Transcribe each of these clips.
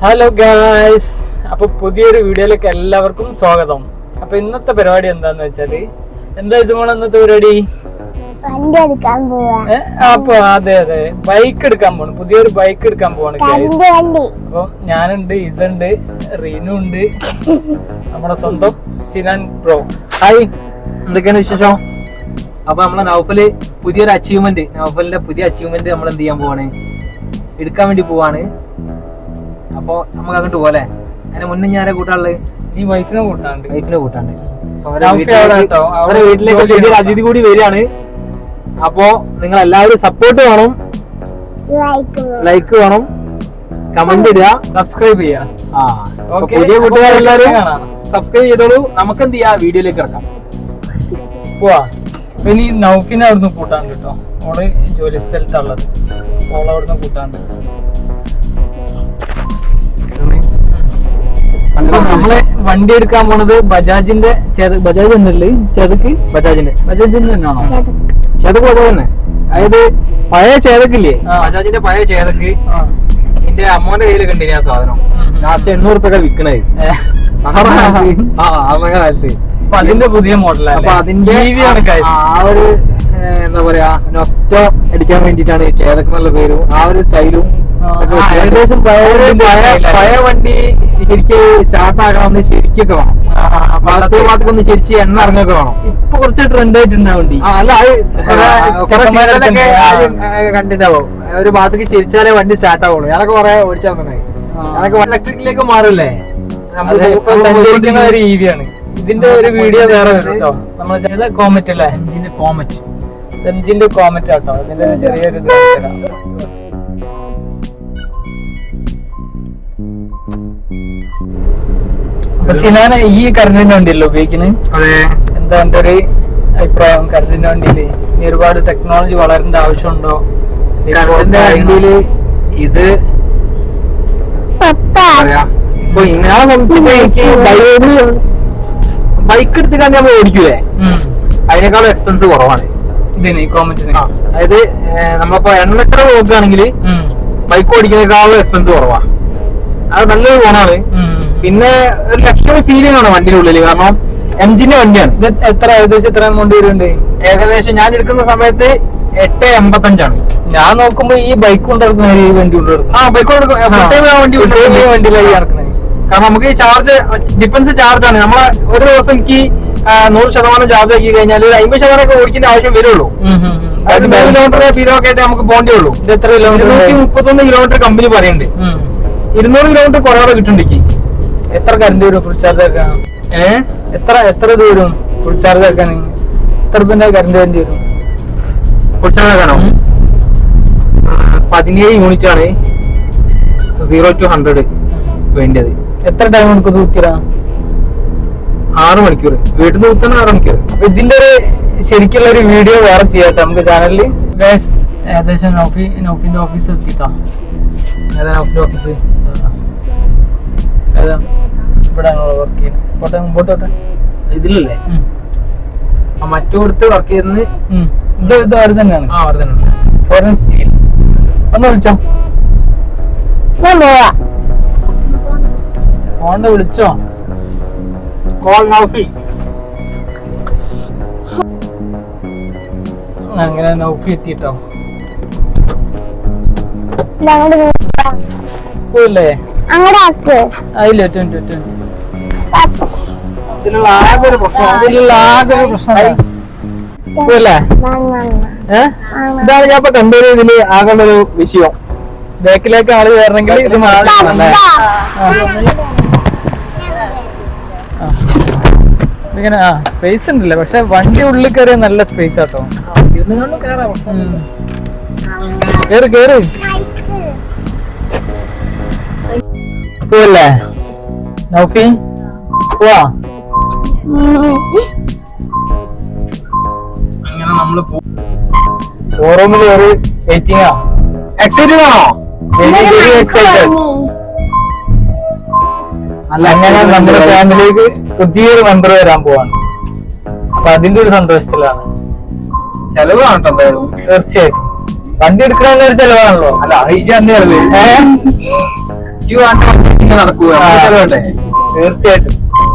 Hello guys, അപ്പൊ പുതിയൊരു വീഡിയോയിലേക്ക് എല്ലാവർക്കും സ്വാഗതം. അപ്പൊ ഇന്നത്തെ പരിപാടി എന്താന്ന് വെച്ചാല്, എന്താ ഇതുപോലെ ഇന്നത്തെ പരിപാടി? അപ്പൊ അതെ ബൈക്ക് എടുക്കാൻ പോണ്, പുതിയൊരു ബൈക്ക് എടുക്കാൻ പോവാണ് ഗായ്സ്. അപ്പൊ ഞാനുണ്ട്, ഇസുണ്ട്, റീനു ഉണ്ട്, നമ്മുടെ സ്വന്തം സിനാൻ ബ്രോ. ഹായ്, എന്തൊക്കെയാണ് വിശേഷം? അപ്പൊ നമ്മളെ നൗഫലിന്റെ പുതിയ അച്ചീവ്മെന്റ് നമ്മൾ എന്ത് ചെയ്യാൻ പോവാണ്, എടുക്കാൻ വേണ്ടി പോവാണ്. അപ്പൊ നമുക്ക് അങ്ങോട്ട് പോലെ അതിന് മുന്നേ ഞാനെ കൂട്ടാനുള്ളത് ഈ വൈഫിനെ കൂട്ടാണ്ട് അവരുടെ വീട്ടിലേക്ക് പുതിയൊരു അതിഥി കൂടി വരികയാണ്. അപ്പോ നിങ്ങൾ എല്ലാവരും സപ്പോർട്ട് വേണം, ലൈക്ക് വേണം, കമന്റ് ഇടുക, സബ്സ്ക്രൈബ് ചെയ്യുക. പുതിയ കൂട്ടുകാരെല്ലാവരും സബ്സ്ക്രൈബ് ചെയ്തോളൂ. നമുക്ക് എന്ത് ചെയ്യാം, വീഡിയോയിലേക്ക് ഇറക്കാം. പോവാ. ഇനി നൗഫിനെ അവിടുന്ന് കൂട്ടാണ്ട് കേട്ടോ, ഓള് ജോലി സ്ഥലത്തുള്ളത്, ഓളവിടുന്ന് കൂട്ടാണ്ട്. നമ്മള് വണ്ടി എടുക്കാൻ പോണത് ബജാജിന്റെ ബജാജ് ഉണ്ടല്ലേ, ബജാജിന്റെ തന്നെയാണോ? ചേതക്ക് പോലെ തന്നെ, അതായത് പഴയ ചേതക്കില്ലേ, ബജാജിന്റെ പഴയ ചേതക്ക്. എന്റെ അമ്മോന്റെ കയ്യിൽ കണ്ടിന് ആ സാധനം. ലാസ്റ്റ് 800 രൂപ വിൽക്കണേ. അപ്പൊ അതിന്റെ പുതിയ മോഡലാണ്. അപ്പൊ അതിന്റെ ആ ഒരു എന്താ പറയാ, നൊസ്റ്റോ അടിക്കാൻ വേണ്ടിട്ടാണ് ചേതക്ക് എന്നുള്ള പേരും ആ ഒരു സ്റ്റൈലും. ഏകദേശം പഴയ വണ്ടി ശരിക്കും സ്റ്റാർട്ട് ആകണമെന്ന് ശരിക്കൊക്കെ വേണം. ഭാഗത്തൊന്ന് ശരിക്കും എണ്ണ ഇറങ്ങൊക്കെ വേണം. ഇപ്പൊ കുറച്ച് ട്രെൻഡ് ആയിട്ടുണ്ടാവും വണ്ടി. അല്ല, കണ്ടിട്ടാവും ഒരു ഭാഗത്തേക്ക് ചിരിച്ചാലേ വണ്ടി സ്റ്റാർട്ട് ആവുള്ളൂ. ഞാനൊക്കെ കുറെ ഓടിച്ചാൽ തന്നെ ഞാനൊക്കെ ഇലക്ട്രിക്കിലേക്ക് മാറില്ലേ. ഒരു EV-ആണ്. ഇതിന്റെ ഒരു വീഡിയോ വേറെ വരും കേട്ടോ. നമ്മൾ കോമറ്റ് അല്ലേ, എംജിന്റെ കോമറ്റ് ആട്ടോ. ഇതിന്റെ ചെറിയൊരു സിനാന ഈ കറണ്ടിന്റെ വണ്ടിയല്ലോ ഉപയോഗിക്കുന്നത്. എന്താ എന്റെ ഒരു അഭിപ്രായം കറണ്ടിന്റെ വണ്ടിയില്? ഇനി ഒരുപാട് ടെക്നോളജി വളരേണ്ട ആവശ്യമുണ്ടോ കറണ്ടിന്റെ വണ്ടിയില്? ഇത് ഇപ്പൊ ഇന്നലെ എനിക്ക് ബൈക്ക് എടുത്ത് കണ്ട് നമ്മൾ ഓടിക്കൂലേ, അതിനേക്കാളും എക്സ്പെൻസ് കുറവാണ് ഇതിന്, കോമറ്റിന്. അതായത് നമ്മളിപ്പോ എണ്ണത്ര നോക്കുകയാണെങ്കിൽ ബൈക്ക് ഓടിക്കുന്നതിനേക്കാളും എക്സ്പെൻസ് കുറവാണ്. അത് നല്ലൊരു ഗുണമാണ്. പിന്നെ ഒരു ലക്ഷറി ഫീലിംഗ് ആണ് വണ്ടിയുടെ ഉള്ളിൽ, കാരണം എംജിന്റെ വണ്ടിയാണ്. ഇത് ഏകദേശം എത്ര എമൗണ്ട് വരുന്നുണ്ട്? ഏകദേശം ഞാൻ എടുക്കുന്ന സമയത്ത് 885 ഞാൻ നോക്കുമ്പോ ഈ ബൈക്ക് കൊണ്ടിറക്കുന്ന ഈ വണ്ടി വണ്ടിയിലായി ഇറക്കുന്നത്. കാരണം നമുക്ക് ഈ ചാർജ് ഡിഫൻസ് ചാർജ് ആണ്. നമ്മളെ ഒരു ദിവസം എനിക്ക് 100% ചാർജ് ആക്കി കഴിഞ്ഞാൽ ഒരു 50% ഓടിക്കേണ്ട ആവശ്യം വരുള്ളൂ. 3 കിലോമീറ്റർ ഫീലൊക്കെ ആയിട്ട് നമുക്ക് പോകേണ്ടി ഉള്ളൂ. ഇത് എത്ര കിലോമീറ്റർ? 131 കിലോമീറ്റർ കമ്പനി പറയുന്നുണ്ട്. 200 കിലോമീറ്റർ കുറവാതെ കിട്ടുന്നുണ്ട്. എത്ര കറണ്ട് വരും ഫുൾ ചാർജ് ആക്കാൻ? എത്ര ദൂരം ഫുൾ ചാർജ് ആക്കാൻ? എത്ര രൂപ കറണ്ട് വേണ്ടി വരും ഫുൾ ചാർജ് ആക്കാനോ? 17 യൂണിറ്റ് ആണ് 0 to 100 വേണ്ടത്. എത്ര ടൈം നമുക്ക് തൂക്കിടാം? 6 മണിക്കൂർ. വീട്ടിൽ നിന്ന് കുത്തണ 6 മണിക്കൂർ. അപ്പൊ ഇതിന്റെ ഒരു ശരിക്കുള്ള ഒരു വീഡിയോ വേറെ ചെയ്യട്ടെ നമുക്ക് ചാനലില്. ഏകദേശം നൗഫിന്റെ ഓഫീസ് എത്തിട്ടാ. ഓഫീസ് ഇവിടെ വർക്ക് ചെയ്യുന്നത്. മുമ്പോട്ടോട്ടെ ഇതിലല്ലേ മറ്റോടത്ത് വർക്ക് ചെയ്യുന്നത്? ഇത് അവിടെ തന്നെയാണ്. Foreign steel. ഒന്ന് വിളിച്ചോ, ഫോണിന്റെ വിളിച്ചോ. കോൾ നൗഫി. അങ്ങനെ നൗഫി എത്തിട്ടോ. പോയില്ലേ? അതില്ല ഇതിലുള്ള ആകെ ഒരു പ്രശ്നം പോയില്ലേ? ഇതാണ് ഞാൻ ഇപ്പൊ കണ്ടൊരു ഇതില് ആകേണ്ട ഒരു വിഷയം. ബാക്കിലേക്ക് ആള് കയറണമെങ്കിൽ ഇത് മാറണല്ലേ? ഇങ്ങനെ സ്പേസ് ഉണ്ടല്ലേ, പക്ഷെ വണ്ടി ഉള്ളിൽ കയറിയ നല്ല സ്പേസ് ആട്ടോ. കേറ് പോവല്ലേ നൗഫി? പോവാ. അങ്ങനെ നമ്മള് ഷോറൂമിൽ ഒരു വെയിറ്റിംഗാ. എക്സൈറ്റഡ് ആണോ? അങ്ങനെ നമ്മുടെ ഫാമിലിക്ക് പുതിയൊരു മെമ്പർ വരാൻ പോവാണ്. അപ്പൊ അതിന്റെ ഒരു സന്തോഷത്തിലാണ്. ചെലവ് കാണട്ടോ എന്തായാലും. തീർച്ചയായിട്ടും വണ്ടി എടുക്കണമെന്നൊരു ചെലവാണല്ലോ. അല്ല അത് ഈ നടക്കുക തീർച്ചയായിട്ടും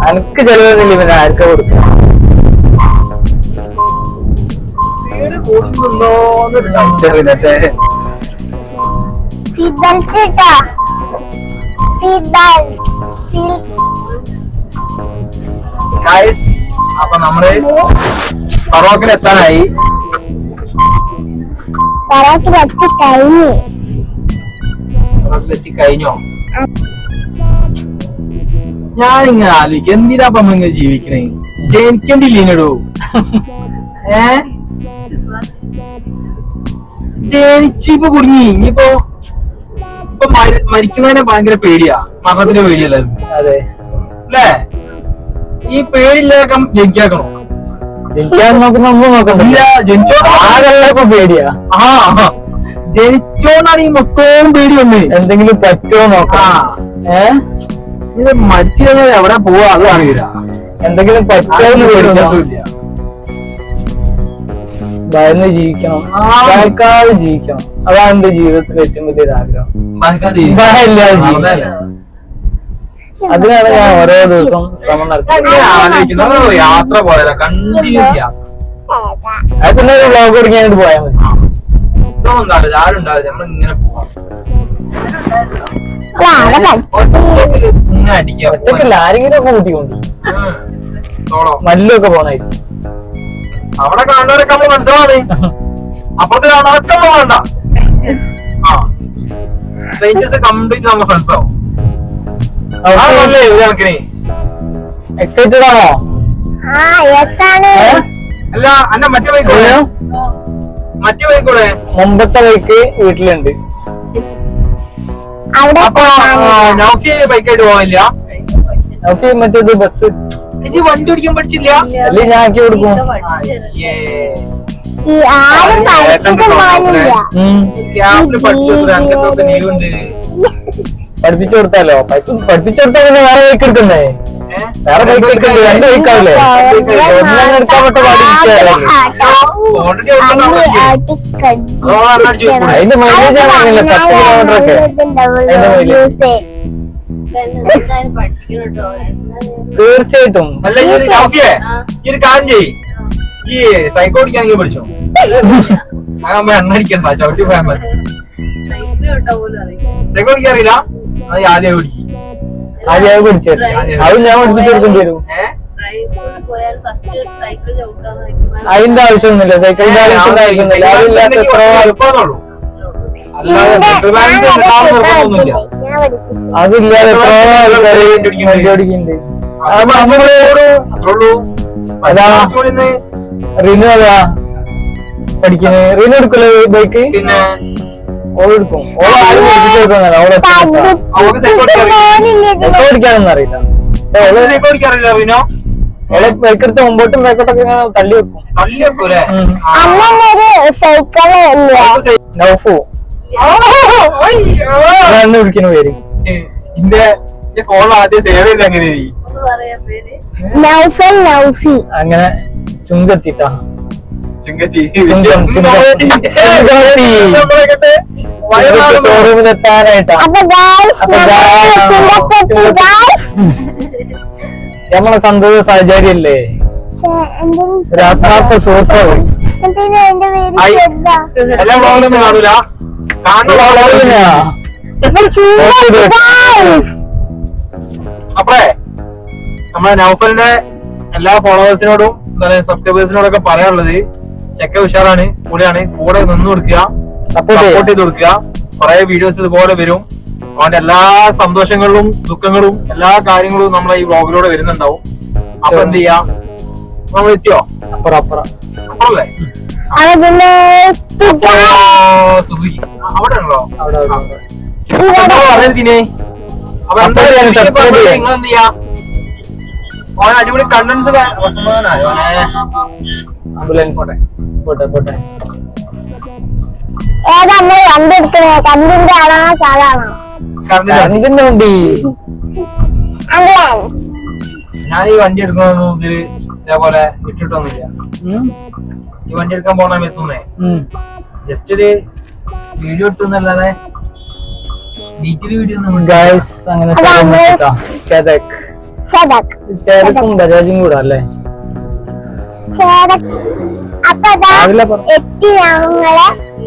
അനക്ക് ചെലവൊന്നുമില്ല പിന്നെ ആർക്കാ കൊടുക്കുക. സ്പീഡ് കൂടുന്നുണ്ടോന്നൊരു സംശയം ഇതിനകത്തെ. Guys, അപ്പൊ നമ്മള് ഫറോക്കിൽ എത്താനായി. ഫറോക്കിലെത്തി കഴിഞ്ഞോ? ഞാനിങ്ങനെ ആലോചിക്കും എന്തിനാ അപ്പൊ ഇങ്ങനെ ജീവിക്കണേ? ജനിക്കണ്ടില്ലീനടോ. ജനിച്ചിപ്പോ കുടുങ്ങി. ഇനിയിപ്പോ മരിക്കുന്നതിനെ ഭയങ്കര പേടിയാ, മരണത്തിന്റെ പേടിയല്ലായിരുന്നു. അതെ അല്ലേ? ഈ പേടിയില്ലാതെ ജനിക്കാക്കണോ? ജനിക്കാൻ നോക്കണ്ടില്ല. ജനിച്ചോണ്ടപ്പോ പേടിയാ. ജനിച്ചോണ്ടാണ് ഈ മൊത്തവും പേടി വന്നേ. എന്തെങ്കിലും പറ്റുമോ നോക്കാം. ഇത് മരിച്ചു കഴിഞ്ഞാൽ എവിടെ പോവാ അത് അറിയില്ല. എന്തെങ്കിലും പറ്റുമെന്ന് പേടിക്കില്ല. ഭയന്ന് ജീവിക്കണം, ഭയക്കാതെ ജീവിക്കണം. അതാണ് എന്റെ ജീവിതത്തിൽ ഏറ്റവും വലിയൊരു ആഗ്രഹം. ഭയമില്ലാതെ ജീവിക്കണം. അതിനാണ് ഞാൻ ഓരോ ദിവസം ശ്രമം നടത്തുന്നത്. യാത്ര പോയാലോ കണ്ടിന്യൂസ് യാത്ര. അത് പിന്നെ ഒരു വ്ലോഗ് കൊടുക്കാനായിട്ട് പോയാൽ മതി. ഉണ്ടാവില്ല, ആരും ഉണ്ടാവില്ല. നമ്മളിങ്ങനെ പോവാം. ഒറ്റക്കല്ല, ആരെങ്കിലും ഒക്കെ കൂട്ടിക്കൊണ്ട് മല്ലൊക്കെ പോണായിരുന്നു. അവിടെ കാണുന്നവരൊക്കെ നമ്മള് മനസ്സിലാണ്. അപ്പുറത്ത് കാണുന്നവരൊക്കെ നമ്മൾ വേണ്ട. സ്ട്രേഞ്ചേഴ്സ് കംപ്ലീറ്റ് നമ്മൾ ഫ്രണ്ട്സ് ആവും. എക്സൈറ്റഡ് ആണോ? അല്ല അന്ന മറ്റേ ബൈക്കോടെ മുമ്പത്തെ ബൈക്ക് വീട്ടിലുണ്ട്. അപ്പൊ നൗഫി ബൈക്കായിട്ട് പോവില്ല. നൗഫി മറ്റേത് ബസ് വണ്ടി ഓടിക്കാൻ പഠിച്ചില്ല. അല്ലെ ഞാൻ ആക്കി കൊടുക്കും. പഠിപ്പിച്ചു കൊടുത്താലോ? പഠിപ്പിച്ചു കൊടുത്താൽ പിന്നെ വേറെ ബൈക്ക് എടുക്കണ്ടേ? വേറെ ബൈക്ക് എടുക്കണ്ടേ? രണ്ട് ബൈക്കാവില്ലേ? ഒന്നും എടുക്കാൻ പറ്റ അതിന്റെ മൈലേജ് ആണെങ്കിലേ 10 കിലോമീറ്റർ ഒക്കെ അതിന്റെ മൈലേജ്. തീർച്ചയായിട്ടും. അല്ല ഈ ഒരു കാര്യം ചെയ്യ്, ഈ സൈക്കിൾ ഓടിക്കാനെങ്കിൽ പഠിച്ചോ. അതാകുമ്പോ എണ്ണടിക്കണ്ട, ചവിട്ടി പോയാൽ മതി. സൈക്കിൾ ഓടിക്കാൻ അറിയില്ല? അത് ആദ്യം ഓടിക്കും. ആദ്യം പഠിച്ചു അത് ഞാൻ പഠിപ്പിച്ചു കൊടുക്കേണ്ടി വരും. അതിന്റെ ആവശ്യമൊന്നുമില്ല, സൈക്കിളിന്റെ ആവശ്യമൊന്നുമില്ല. അതില്ലാത്ത എത്ര അതില്ലാതെ എത്ര ആൾക്കാര് വണ്ടി ഓടിക്കുന്നുണ്ട്. അതാ റിനു അതാ പഠിക്കുന്നത്. റിനു എടുക്കല്ലോ ബൈക്ക്? പിന്നെ ഓളെടുക്കും. ഓളാരും പഠിപ്പിച്ചു കൊടുക്കുന്നല്ല. ഓടിക്കാനൊന്നും അറിയില്ല. ഓളെ ബൈക്കെടുത്ത് മുമ്പോട്ടും ബൈക്കോട്ടൊക്കെ തള്ളി വെക്കും. നൗഫു വിളിക്കുന്ന പേര്. അങ്ങനെ ചുങ്കത്തിട്ടാ ഷോറൂമിലെത്താനായിട്ടാ. നമ്മളെ സന്തോഷ സാഹചര്യല്ലേ, ആത്മാർത്ഥ സുഹൃത്തുക്കൾ. അപ്പഴേ നമ്മളെ നൗഫലിന്റെ എല്ലാ ഫോളോവേഴ്സിനോടും സബ്സ്ക്രൈബേഴ്സിനോടൊക്കെ പറയാനുള്ളത്, ചെക്ക ഉഷാറാണ്, കൂടെയാണ്, കൂടെ നിന്ന് കൊടുക്കുക, സപ്പോർട്ട് ചെയ്ത് കൊടുക്കുക. കുറെ വീഡിയോസ് ഇതുപോലെ വരും. അവന്റെ എല്ലാ സന്തോഷങ്ങളും ദുഃഖങ്ങളും എല്ലാ കാര്യങ്ങളും നമ്മളെ ഈ വ്ളോഗിലൂടെ വരുന്നുണ്ടാവും. അപ്പൊ എന്ത് ചെയ്യാ, നമ്മൾ എത്തിയോ? അപ്പുറല്ലേ? സുഖി അവിടെ ഉണ്ടോ? പറഞ്ഞിനെ. അപ്പൊ നിങ്ങൾ എന്ത് ചെയ്യാ, അടിപൊളി കണ്ടൻസ് കണ്ടിന്റെ വണ്ടി. ഞാൻ ഈ വണ്ടി എടുക്കണമെന്ന് ഇതില് ഇതേപോലെ ഇട്ടിട്ടൊന്നുമില്ല. ഈ വണ്ടി എടുക്കാൻ പോണ എത്തുന്നേ ജസ്റ്റ് ഒരു വീഡിയോ ഇട്ടുന്നല്ലാതെ ഗൈസ് അങ്ങനെ ചേതക്കും ബജാജും കൂടെ അല്ലേ? അപ്പൊ എത്തി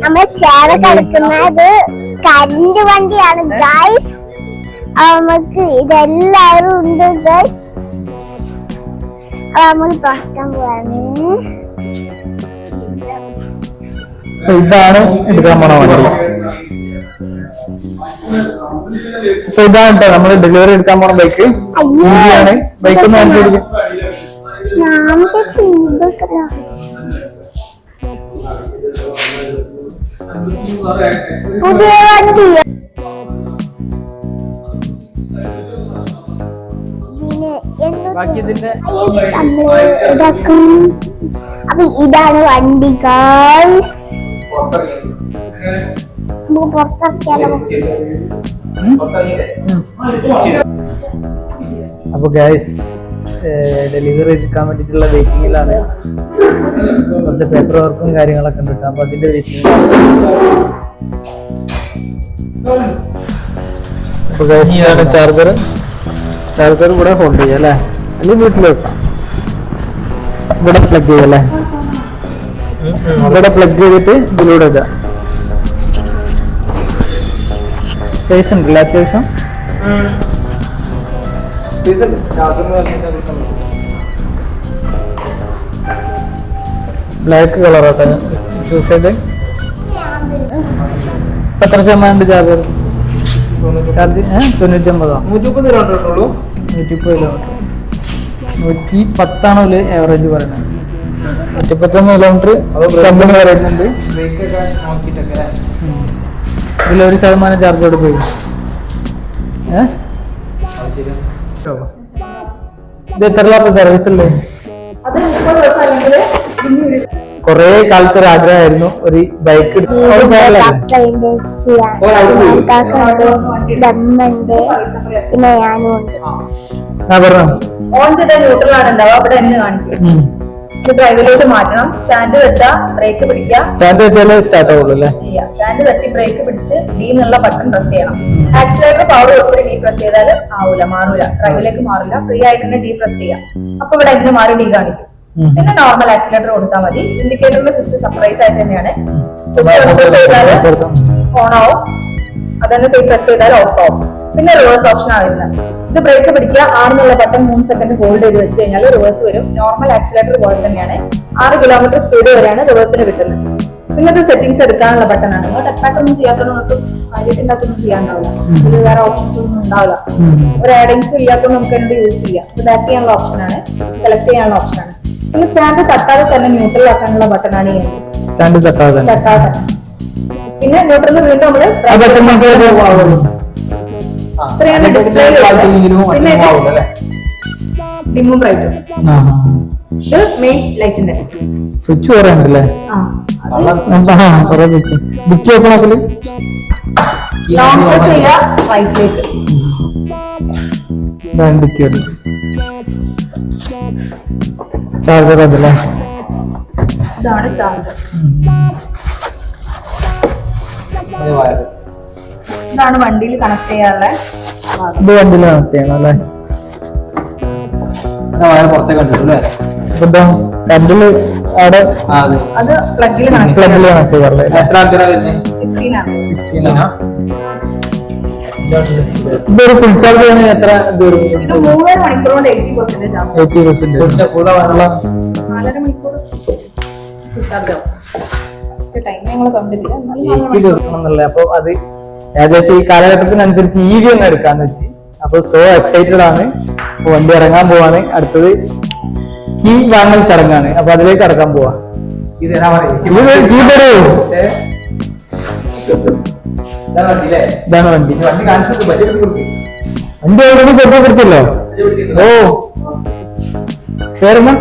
നമ്മൾ ചേതക്ക് എടുക്കുന്നത് കരണ്ട് വണ്ടിയാണ് ഗൈസ്. നമുക്ക് ഇതെല്ലാവരും ഉണ്ട് ഗൈസ്. നമ്മൾ പുറത്താൻ പോവാണ്. ഇതാണ് എടുക്കാൻ പോണ വണ്ടി. അപ്പൊ ഇതാണ് കേട്ടോ നമ്മള് ഡെലിവറി എടുക്കാൻ പോണ ബൈക്ക്. ആണ് ബൈക്ക് ഒന്ന് കാണിച്ചിരിക്കും. പുതിയ വണ്ടി ബാക്കി ഇതിന്റെ അപ്പൊ ഇതാണ് വണ്ടി ഗൈസ്. അപ്പൊ ഗൈസ് ഡെലിവറി എടുക്കാൻ വേണ്ടിട്ടുള്ള വെയിറ്റിംഗിലാണ്. കുറച്ച് പേപ്പർ വർക്കും കാര്യങ്ങളൊക്കെ ഉണ്ട്. അപ്പൊ അതിന്റെ വെയിറ്റിംഗ്. അപ്പൊ ഗൈസ് ഇതാണ് ചാർജർ. ചാർജർ ഇവിടെ ഹോൾഡ് ചെയ്യാം അല്ലേ? അല്ലെങ്കിൽ വീട്ടിൽ വെക്കാം. ഇവിടെ പ്ലഗ് ചെയ്യാം അല്ലേ? ഇവിടെ പ്ലഗ് ചെയ്തിട്ട് ഇതിലൂടെ ഇടാം. സ്പേസ് ഉണ്ടല്ലേ അത്യാവശ്യം? ബ്ലാക്ക് കളറാട്ടെ ചൂസ് ചെയ്ത്. എത്ര ശതമാനം ചാർജർ? ചാർജ് 99. 130 കിലോമീറ്റർ. 110 ആവറേജ് പറയുന്നത്. 111 കിലോമീറ്റർ കമ്പനി പറയുന്നുണ്ട്. ഇതിൽ 1% ചാർജോട് പോയി. ഇത് എത്ര സർവീസ് അല്ലേ? കൊറേ കാലത്ത് ഒരു ആഗ്രഹമായിരുന്നു ഒരു ബൈക്ക്. പിന്നെ ഞാനും ഉണ്ട്. ഓൺ ചെയ്ത ന്യൂട്രലാണ് ഉണ്ടാവുക. അവിടെ എന്ന് കാണിക്കും. ഡ്രൈവിലോട്ട് മാറ്റണം. സ്റ്റാൻഡ് വെച്ചാ ബ്രേക്ക് പിടിക്കുക. സ്റ്റാൻഡ് വെച്ചാലേ സ്റ്റാർട്ട് ആവുള്ളൂ അല്ലേ? സ്റ്റാൻഡ് തട്ടി ബ്രേക്ക് പിടിച്ച് ഡി എന്നുള്ള ബട്ടൺ പ്രസ് ചെയ്യണം. ആക്സിലേറ്റർ പവർ കൊടുത്തിട്ട് ഡി പ്രസ് ചെയ്താൽ ആവൂല, മാറൂല, ഡ്രൈവിലേക്ക് മാറില്ല. ഫ്രീ ആയിട്ട് തന്നെ ഡി പ്രസ് ചെയ്യാം. അപ്പൊ ഇവിടെ എന്ന് മാറി ഡി കാണിക്കും. പിന്നെ നോർമൽ ആക്സിലേറ്റർ കൊടുത്താൽ മതി. ഇൻഡിക്കേറ്ററിന്റെ സ്വിച്ച് സെപ്പറേറ്റ് ആയിട്ട് തന്നെയാണ്. പ്രസ് ചെയ്താൽ ഓൺ ആവും. അതന്നെ പ്രസ് ചെയ്താൽ ഓഫ് ആവും. പിന്നെ റിവേഴ്സ് ഓപ്ഷൻ ആവുന്നത്. ഇത് ബ്രേക്ക് പിടിക്കുക. 6 എന്നുള്ള ബട്ടൺ 3 സെക്കൻഡ് ഹോൾഡ് ചെയ്ത് വെച്ച് കഴിഞ്ഞാൽ റിവേഴ്സ് വരും. നോർമൽ ആക്സിലേറ്റർ പോലെ തന്നെയാണ്. 6 കിലോമീറ്റർ സ്പീഡ് വരെയാണ് റിവേഴ്സിന് കിട്ടുന്നത്. പിന്നെ ഇത് സെറ്റിംഗ്സ് എടുക്കാനുള്ള ബട്ടൺ ആണ്. നിങ്ങൾ ടെപ്പാക്ക് ഒന്നും ചെയ്യാത്തതൊന്നും കാര്യത്തിന്റെ അകത്തൊന്നും ചെയ്യാണ്ടാവില്ല. ഇത് വേറെ ഓപ്ഷൻസ് ഒന്നും ഉണ്ടാവില്ല. ഒരു ആഡിങ്സും ഇല്ലാത്തതുകൊണ്ട് നമുക്ക് അതിനോട് യൂസ് ചെയ്യാം. ഇത് ബാക്ക് ചെയ്യാനുള്ള ഓപ്ഷനാണ്, സെലക്ട് ചെയ്യാനുള്ള ഓപ്ഷനാണ്. പിന്നെ സ്റ്റാൻഡ് തട്ടാതെ തന്നെ ന്യൂട്രൽ ആക്കാനുള്ള ബട്ടൺ ആണ് ഈ തട്ടാതെ. പിന്നെ ന്യൂട്രലിന് വീണ്ടും നമ്മള് ഡിസ്പ്ലേ. പിന്നെ ഡിമ്മും ബ്രൈറ്റും. ഇത് മെയിൻ ലൈറ്റിന്റെ സ്വിച്ച് പറയാനുണ്ടല്ലേ? ബുക്ക് നോക്കണമെങ്കിൽ ലോങ് പ്രസ് ചെയ്യുക, റൈറ്റിലേക്ക്. ചാർജർ അതല്ലേ? ഇതാണ് ചാർജർ. ഇതാണ് വണ്ടിയിൽ കണക്ട് ചെയ്യാനുള്ള. ഇത് വണ്ടിയിൽ കണക്ട് ചെയ്യണം അല്ലേ? കറണ്ടില് അവിടെ അത് പ്ലഗിൽ കണക്ട് ചെയ്യാറില്ലേ? ഇതൊരു ഫുൾ ചാർജ് ചെയ്യണമെങ്കിൽ എത്ര ദൂരം? 3.5 മണിക്കൂർ കൊണ്ട് 80% ആവും. 80%. 4.5 മണിക്കൂർ ചാർജ് ആവും. ടൈം ഞങ്ങൾ കണ്ടില്ല. 80% അപ്പൊ അത് ഏകദേശം ഈ കാലഘട്ടത്തിനനുസരിച്ച് EV ഒന്ന് എടുക്കാന്ന് വെച്ച്. അപ്പൊ സോ എക്സൈറ്റഡ് ആണ്. വണ്ടി ഇറങ്ങാൻ പോവാണ്. അടുത്തത് കീ വാങ്ങൽ ചടങ്ങാണ്. അപ്പൊ അതിലേക്ക് ഇറക്കാൻ പോവാ. ഇതാണ് വണ്ടി. വണ്ടി ഓൾറെഡി കൊടുത്തല്ലോ. ഓ പേരെന്താ?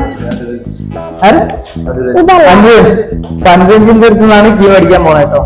പഞ്ചിന്റെ അടുത്ത് നിന്നാണ് കീ മേടിക്കാൻ പോണേ കേട്ടോ.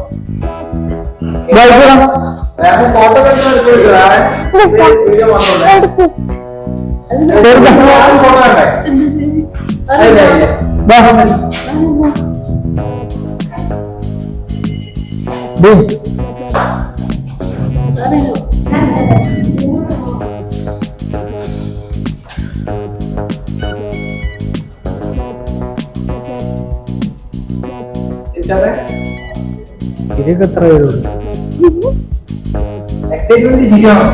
ഇതൊക്കെ എത്ര വരും? എക്സൈറ്റ്മെന്റ് ശരിയാണോ?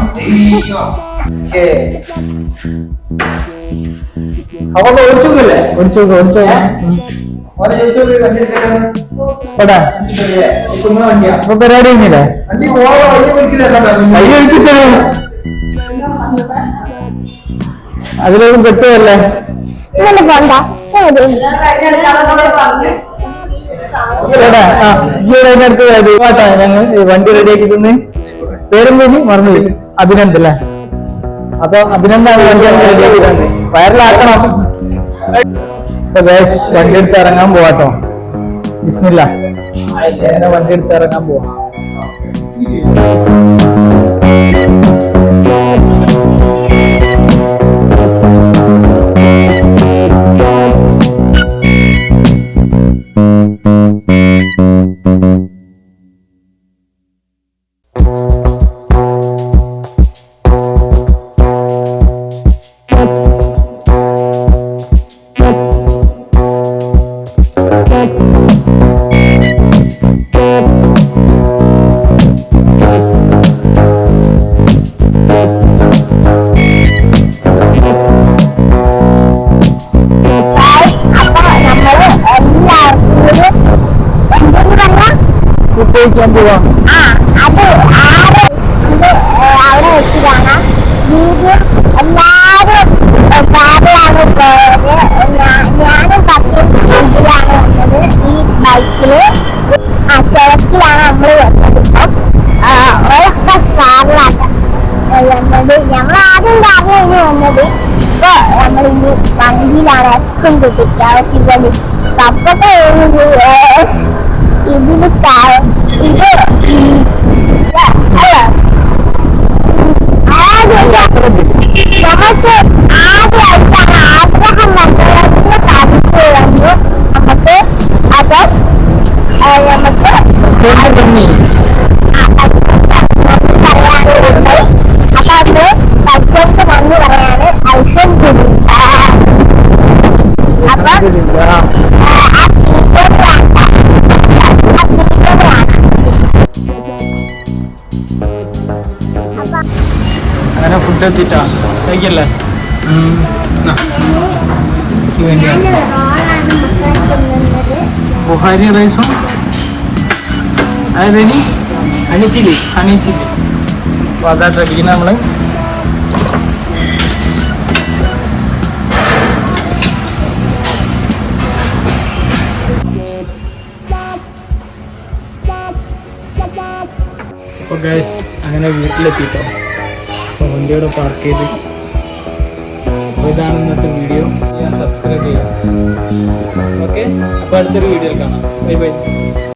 അപ്പൊ ഓടിച്ചോക്കല്ലേ? ഓടിച്ചോക്ക് ഓനെ ചോദിച്ചോക്ക് കണ്ടിട്ട് എടാ വണ്ടിയാ അപ്പൊ പരിപാടി കഴിഞ്ഞില്ലേ? വണ്ടി പോവാ വഴി കൈ കഴിച്ചിട്ട് അതിലൊന്നും പെട്ടുമല്ലേ? ഇങ്ങനെ പോണ്ട എടാ ഈയുടെ അടുത്ത് കേട്ടാ ഞങ്ങൾ വണ്ടി റെഡിയാക്കി തിന്ന് പേരും പോയി മറന്നുപോയി. അഭിനന്ദ് അല്ലേ? അപ്പൊ അഭിനന്ദാണ് വണ്ടി റെഡിയാക്കി തന്നെ വയറിലാക്കണം. അപ്പൊ ഗൈസ് വണ്ടി എടുത്ത് ഇറങ്ങാൻ പോവാട്ടോ. ബിസ്മില്ലാ. അങ്ങനെ വണ്ടി എടുത്ത് ഇറങ്ങാൻ പോവാ. കുട്ടിക്കാൻ പോവാ. അത് അവിടെ വെച്ചിട്ടാണ് വീഡിയോ എല്ലാരും കാറിലാണ് പോയത്. ഞാനും പത്തിയും ഇതിലാണ് വന്നത്. ഈ ബൈക്കില് ചുരത്തിലാണ് നമ്മള് വന്നത്. ഇപ്പം ഒരൊക്കെ കാറിലാണ് വന്നത്. ഞങ്ങൾ ആദ്യം കാറിലാണ് വന്നത്. ഇപ്പൊ നമ്മളിനി വണ്ടിയിലാണ് എപ്പം കുട്ടിക്കാവത്തിക്കൊണ്ട് അപ്പൊക്കെ ഇതിന് ഇത് അല്ല നമുക്ക് ആദ്യമായിട്ടാണ് ആഗ്രഹം വന്നതിന് സാധിച്ചു വന്നു. നമുക്ക് അത് നമുക്ക് പറയാനുണ്ട്. അപ്പൊ അത് പച്ചക്ക് നന്ദി പറയാണ്. അൽഹംദുലില്ലാ. അപ്പൊ അങ്ങനെ ഫുഡ് എത്തിട്ടാ കഴിക്കല്ലേ? ബുഹാരി റൈസും അതായത് ഹണി ചില്ലി അപ്പൊ അതാ ട്രക്കിന് നമ്മള് അപ്പൊ ഗൈസ് അങ്ങനെ വീട്ടിലെത്തിട്ടോ. അപ്പൊ വണ്ടിയോടെ പാർക്ക് ചെയ്ത് അപ്പൊ ഇതാണ് ഇന്നത്തെ വീഡിയോ. സബ്സ്ക്രൈബ് ചെയ്യാം. ഓക്കെ, അപ്പൊ അടുത്തൊരു വീഡിയോയിൽ കാണാം. Bye bye.